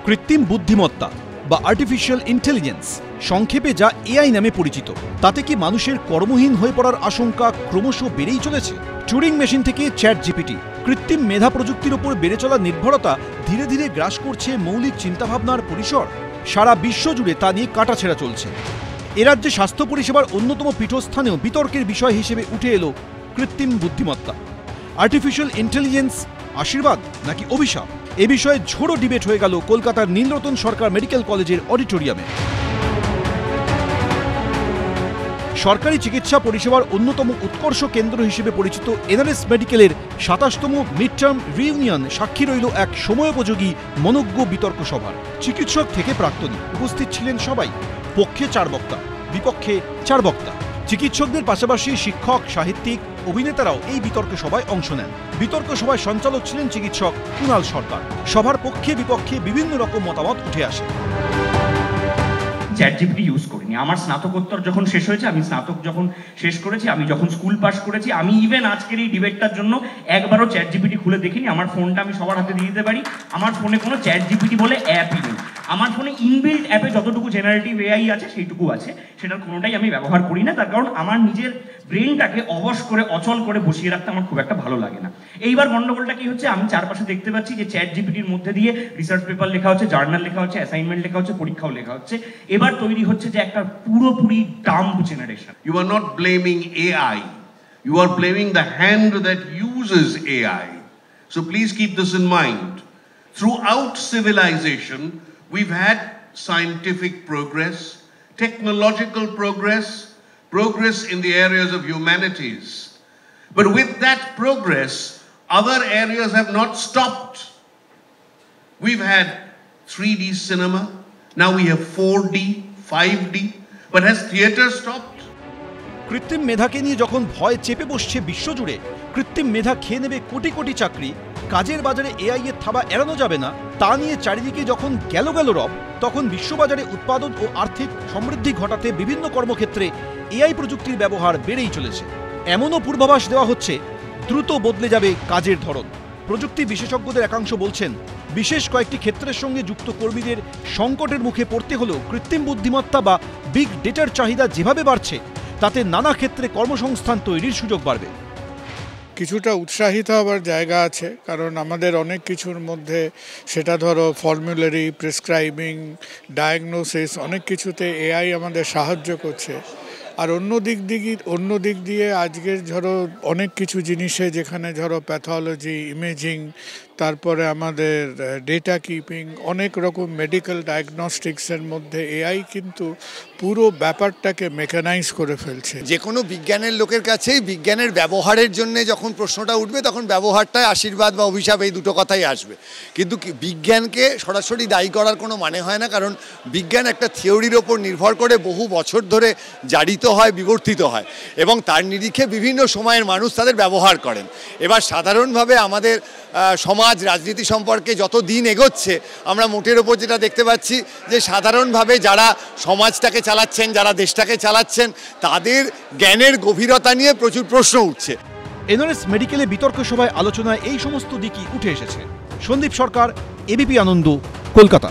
কৃত্রিম বুদ্ধিমত্তা বা আর্টিফিশিয়াল ইন্টেলিজেন্স, সংক্ষেপে যা এআই নামে পরিচিত, তাতে কি মানুষের কর্মহীন হয়ে পড়ার আশঙ্কা ক্রমশ বেড়েই চলেছে? টুরিং মেশিন থেকে চ্যাট জিপিটি, কৃত্রিম মেধা প্রযুক্তির উপর বেড়ে চলা নির্ভরতা ধীরে ধীরে গ্রাস করছে মৌলিক চিন্তাভাবনার পরিসর। সারা বিশ্ব জুড়ে তা নিয়ে কাটাছেঁড়া চলছে। এ রাজ্যে স্বাস্থ্য পরিষেবার অন্যতম পীঠস্থানেও বিতর্কের বিষয় হিসেবে উঠে এলো কৃত্রিম বুদ্ধিমত্তা। আর্টিফিশিয়াল ইন্টেলিজেন্স আশীর্বাদ নাকি অভিশাপ? এ বিষয়ে ঝোড়ো ডিবেট হয়ে গেল কলকাতার নীলরতন সরকার মেডিকেল কলেজের অডিটোরিয়ামে। সরকারি চিকিৎসা পরিষেবার অন্যতম উৎকর্ষ কেন্দ্র হিসেবে পরিচিত এনআরএস মেডিকেলের ২৭তম মিড টার্ম রিইউনিয়ন সাক্ষী রইল এক সময়োপযোগী মনোজ্ঞ বিতর্ক সভার। চিকিৎসক থেকে প্রাক্তনী উপস্থিত ছিলেন সবাই। পক্ষে ৪ বক্তা, বিপক্ষে ৪ বক্তা। চিকিৎসকদের পাশাপাশি শিক্ষক, সাহিত্যিক, অভিনেতারাও এই বিতর্ক সভায় অংশ নেন। বিতর্ক সভায় সঞ্চালক ছিলেন চিকিৎসক কুণাল সরকার। সভার পক্ষে বিপক্ষে বিভিন্ন রকম মতামত উঠে আসে। চ্যাট জিপিটি ইউজ করিনি। আমার স্নাতকোত্তর যখন শেষ হয়েছে, আমি স্নাতক যখন শেষ করেছি, আমি যখন স্কুল পাস করেছি, আমি ইভেন আজকের এই ডিবেটটার জন্য একবারও চ্যাট জিপিটি খুলে দেখিনি। আমার ফোনটা আমি সবার হাতে দিয়ে দিতে পারি। আমার ফোনে কোনো চ্যাট জিপিটি বলে অ্যাপই নেই। আমার ফোনে ইনবিল্ট অ্যাপে যতটুকু জেনারেটিভ এআই আছে সেইটুকু আছে, সেটার কোনোটাই আমি ব্যবহার করি না। তার কারণ আমার নিজের ব্রেনটাকে অবশ করে অচল করে বসিয়ে রাখতে আমার খুব একটা ভালো লাগে না। এইবার গন্ডগোলটা কি হচ্ছে, আমি চারপাশে দেখতে পাচ্ছি যে চ্যাট জিপিটির মধ্যে দিয়ে রিসার্চ পেপার লেখা হচ্ছে, জার্নাল লেখা হচ্ছে, অ্যাসাইনমেন্ট লেখা হচ্ছে, পরীক্ষাও লেখা হচ্ছে। এবার তৈরি হচ্ছে যে একটা পুরোপুরি dumb generation. You are not blaming AI. You are blaming the hand that uses AI. So please keep this in mind. Throughout civilization, we've had scientific progress, technological progress, progress in the areas of humanities. But with that progress, other areas have not stopped. We've had 3D cinema, now we have 4D, 5D, but has theater stopped? কৃত্রিম মেধাকে নিয়ে যখন ভয় চেপে বসছে বিশ্বজুড়ে, কৃত্রিম মেধা খেয়ে নেবে কোটি কোটি চাকরি, কাজের বাজারে এআই এর থাবা এড়ানো যাবে না, তা নিয়ে চারিদিকে যখন গেল রব, তখন বিশ্ববাজারে উৎপাদন ও আর্থিক সমৃদ্ধি ঘটাতে বিভিন্ন কর্মক্ষেত্রে এআই প্রযুক্তির ব্যবহার বেড়েই চলেছে। এমনও পূর্বাভাস দেওয়া হচ্ছে দ্রুত বদলে যাবে কাজের ধরন। প্রযুক্তি বিশেষজ্ঞদের একাংশ বলছেন, বিশেষ কয়েকটি ক্ষেত্রের সঙ্গে যুক্ত কর্মীদের সংকটের মুখে পড়তে হলেও কৃত্রিম বুদ্ধিমত্তা বা বিগ ডেটার চাহিদা যেভাবে বাড়ছে, তাতে নানা ক্ষেত্রে কর্মসংস্থান তৈরির সুযোগ বাড়বে। কিছুটা উৎসাহিত হবার জায়গা আছে, কারণ আমাদের অনেক কিছুর মধ্যে, সেটা ধরো ফর্মুলারি, প্রেসক্রাইবিং, ডায়াগনোসিস, অনেক কিছুতে এআই আমাদের সাহায্য করছে। আর অন্য দিক দিয়ে আজকের ধরো অনেক কিছু জিনিসে, যেখানে ধরো প্যাথোলজি, ইমেজিং, তারপরে আমাদের ডেটা কিপিং, অনেক রকম মেডিকেল ডায়াগনস্টিক্সের মধ্যে এআই কিন্তু পুরো ব্যাপারটাকে মেকানাইজ করে ফেলছে। যে কোনো বিজ্ঞানের লোকের কাছেই বিজ্ঞানের ব্যবহারের জন্য যখন প্রশ্নটা উঠবে, তখন ব্যবহারটাই আশীর্বাদ বা অভিশাপ, এই দুটো কথাই আসবে। কিন্তু বিজ্ঞানকে সরাসরি দায়ী করার কোনো মানে হয় না, কারণ বিজ্ঞান একটা থিওরির ওপর নির্ভর করে বহু বছর ধরে জারিত হয়, বিবর্তিত হয়, এবং তার নিরিখে বিভিন্ন সময়ের মানুষ তাদের ব্যবহার করেন। এবার সাধারণভাবে আমাদের সমাজ রাজনীতি সম্পর্কে যত দিন এগোচ্ছে, আমরা মোটের ওপর যেটা দেখতে পাচ্ছি যে সাধারণভাবে যারা সমাজটাকে চালাচ্ছেন, যারা দেশটাকে চালাচ্ছেন, তাদের জ্ঞানের গভীরতা নিয়ে প্রচুর প্রশ্ন উঠছে। এনআরএস মেডিকেলে বিতর্ক সভায় আলোচনায় এই সমস্ত দিকই উঠে এসেছে। সন্দীপ সরকার, এবিপি আনন্দ, কলকাতা।